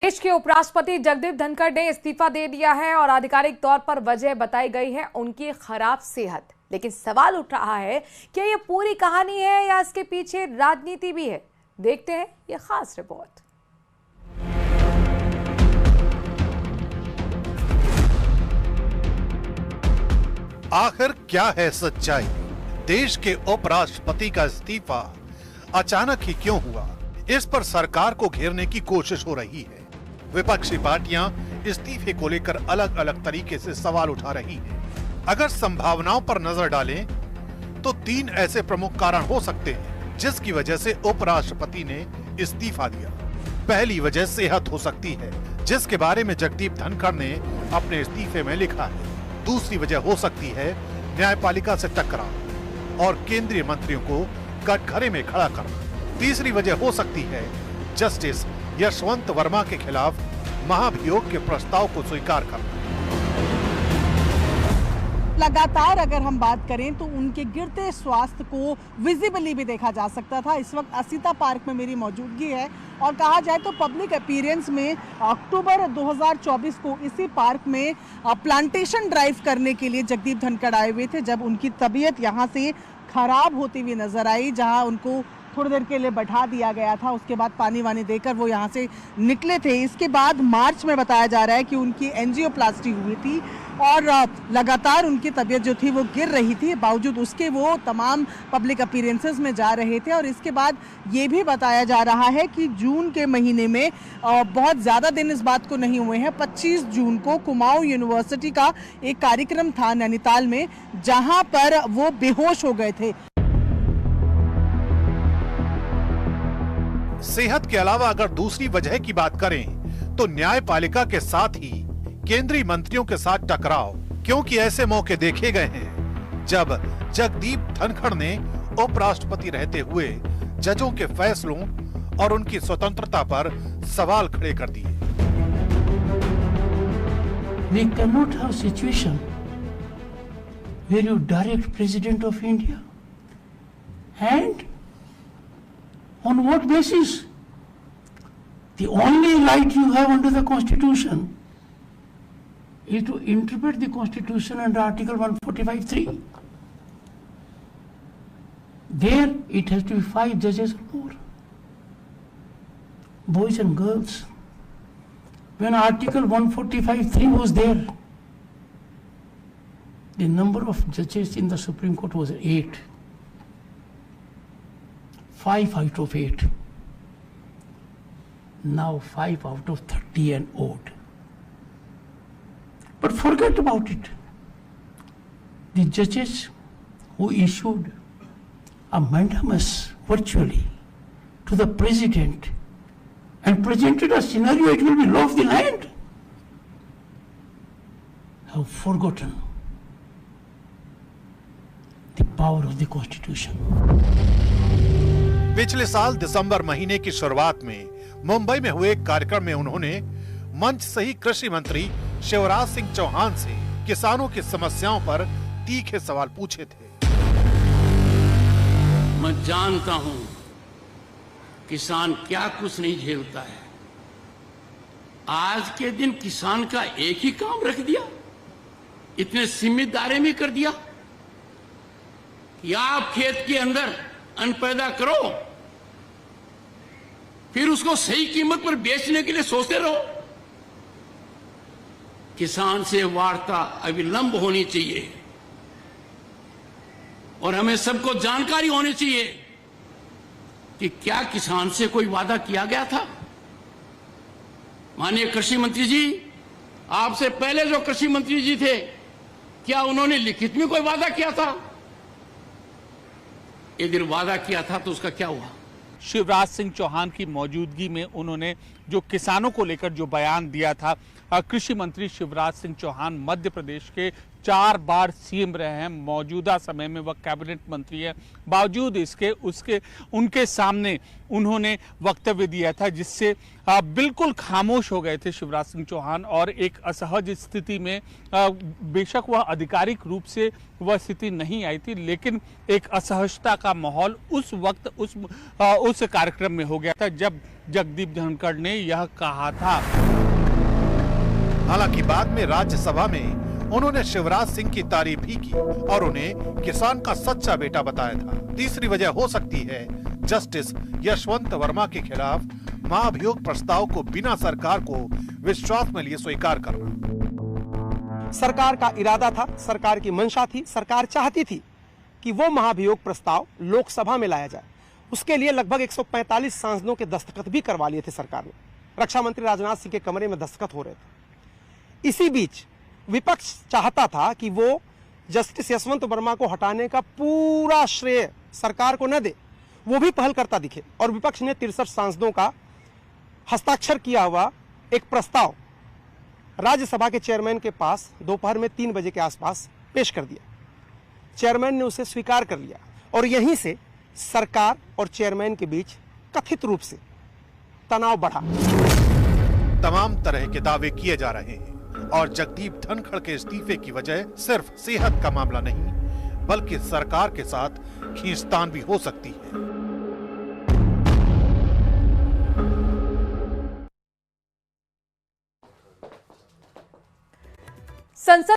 देश के उपराष्ट्रपति जगदीप धनखड़ ने इस्तीफा दे दिया है और आधिकारिक तौर पर वजह बताई गई है उनकी खराब सेहत। लेकिन सवाल उठ रहा है कि ये पूरी कहानी है या इसके पीछे राजनीति भी है। देखते हैं ये खास रिपोर्ट। आखिर क्या है सच्चाई? देश के उपराष्ट्रपति का इस्तीफा अचानक ही क्यों हुआ? इस पर सरकार को घेरने की कोशिश हो रही है। विपक्षी पार्टियां इस्तीफे को लेकर अलग अलग तरीके से सवाल उठा रही हैं। अगर संभावनाओं पर नजर डालें तो 3 ऐसे प्रमुख कारण हो सकते हैं जिसकी वजह से उपराष्ट्रपति ने इस्तीफा दिया। पहली वजह सेहत हो सकती है, जिसके बारे में जगदीप धनखड़ ने अपने इस्तीफे में लिखा है। दूसरी वजह हो सकती है न्यायपालिका से टकराव और केंद्रीय मंत्रियों को कटघरे में खड़ा करना। तीसरी वजह हो सकती है जस्टिस यशवंत वर्मा के खिलाफ महाभियोग के प्रस्ताव को स्वीकार करना। लगातार अगर हम बात करें तो उनके गिरते स्वास्थ्य को विजिबली भी देखा जा सकता था। इस वक्त असीता पार्क में मेरी मौजूदगी है और कहा जाए तो पब्लिक अपीयरेंस में अक्टूबर 2024 को इसी पार्क में प्लांटेशन ड्राइव करने के लिए जगदीप धनखड़ आए हुए थे, जब उनकी तबीयत यहाँ से खराब होती हुई नजर आई, जहाँ उनको थोड़ी देर के लिए बैठा दिया गया था। उसके बाद पानी वानी देकर वो यहाँ से निकले थे। इसके बाद मार्च में बताया जा रहा है कि उनकी एंजियोप्लास्टी हुई थी और लगातार उनकी तबीयत जो थी वो गिर रही थी। बावजूद उसके वो तमाम पब्लिक अपीयरेंसेस में जा रहे थे। और इसके बाद ये भी बताया जा रहा है कि जून के महीने में बहुत ज़्यादा दिन इस बात को नहीं हुए हैं, 25 जून को कुमाऊं यूनिवर्सिटी का एक कार्यक्रम था नैनीताल में, जहाँ पर वो बेहोश हो गए थे। सेहत के अलावा अगर दूसरी वजह की बात करें तो न्यायपालिका के साथ ही केंद्रीय मंत्रियों के साथ टकराव, क्योंकि ऐसे मौके देखे गए हैं जब जगदीप धनखड़ ने उपराष्ट्रपति रहते हुए जजों के फैसलों और उनकी स्वतंत्रता पर सवाल खड़े कर दिए। We cannot have situation where you direct President of India and on what basis? The only right you have under the Constitution is to interpret the Constitution under Article 145(3). There it has to be 5 judges or more, boys and girls. When Article 145(3) was there, the number of judges in the Supreme Court was 8. 5 out of 8. Now 5 out of 30 and odd. But forget about it. The judges who issued a mandamus virtually to the president and presented a scenario it will be law of the land have forgotten the power of the Constitution. पिछले साल दिसंबर महीने की शुरुआत में मुंबई में हुए एक कार्यक्रम में उन्होंने मंच से ही कृषि मंत्री शिवराज सिंह चौहान से किसानों की समस्याओं पर तीखे सवाल पूछे थे। मैं जानता हूं किसान क्या कुछ नहीं झेलता है। आज के दिन किसान का एक ही काम रख दिया, इतने सीमित दायरे में कर दिया कि आप खेत के अंदर अन्न पैदा करो, फिर उसको सही कीमत पर बेचने के लिए सोचते रहो। किसान से वार्ता अविलंब होनी चाहिए और हमें सबको जानकारी होनी चाहिए कि क्या किसान से कोई वादा किया गया था। माननीय कृषि मंत्री जी, आपसे पहले जो कृषि मंत्री जी थे, क्या उन्होंने लिखित में कोई वादा किया था? यदि वादा किया था तो उसका क्या हुआ? शिवराज सिंह चौहान की मौजूदगी में उन्होंने जो किसानों को लेकर जो बयान दिया था, कृषि मंत्री शिवराज सिंह चौहान मध्य प्रदेश के 4 बार सीएम रहे हैं, मौजूदा समय में वह कैबिनेट मंत्री है। बावजूद इसके उनके सामने उन्होंने वक्तव्य दिया था जिससे बिल्कुल खामोश हो गए थे शिवराज सिंह चौहान। और एक असहज स्थिति में बेशक वह आधिकारिक रूप से वह स्थिति नहीं आई थी, लेकिन एक असहजता का माहौल उस वक्त उस कार्यक्रम में हो गया था जब जगदीप धनखड़ ने यह कहा था। हालांकि बाद में राज्यसभा में उन्होंने शिवराज सिंह की तारीफ भी की और उन्हें किसान का सच्चा बेटा बताया था। तीसरी वजह हो सकती है जस्टिस यशवंत वर्मा के खिलाफ महाभियोग प्रस्ताव को बिना सरकार को विश्वास में लिए स्वीकार करना। सरकार का इरादा था, सरकार की मंशा थी, सरकार चाहती थी कि वो महाभियोग प्रस्ताव लोकसभा में लाया जाए। उसके लिए लगभग 145 सांसदों के दस्तखत भी करवा लिए थे सरकार ने। रक्षा मंत्री राजनाथ सिंह के कमरे में दस्तखत हो रहे थे। इसी बीच विपक्ष चाहता था कि वो जस्टिस यशवंत वर्मा को हटाने का पूरा श्रेय सरकार को न दे, वो भी पहल करता दिखे। और विपक्ष ने 63 सांसदों का हस्ताक्षर किया हुआ एक प्रस्ताव राज्यसभा के चेयरमैन के पास दोपहर में 3 बजे के आसपास पेश कर दिया। चेयरमैन ने उसे स्वीकार कर लिया और यहीं से सरकार और चेयरमैन के बीच कथित रूप से तनाव बढ़ा। तमाम तरह के दावे किए जा रहे हैं और जगदीप धनखड़ के इस्तीफे की वजह सिर्फ सेहत का मामला नहीं बल्कि सरकार के साथ खींचतान भी हो सकती है। संसद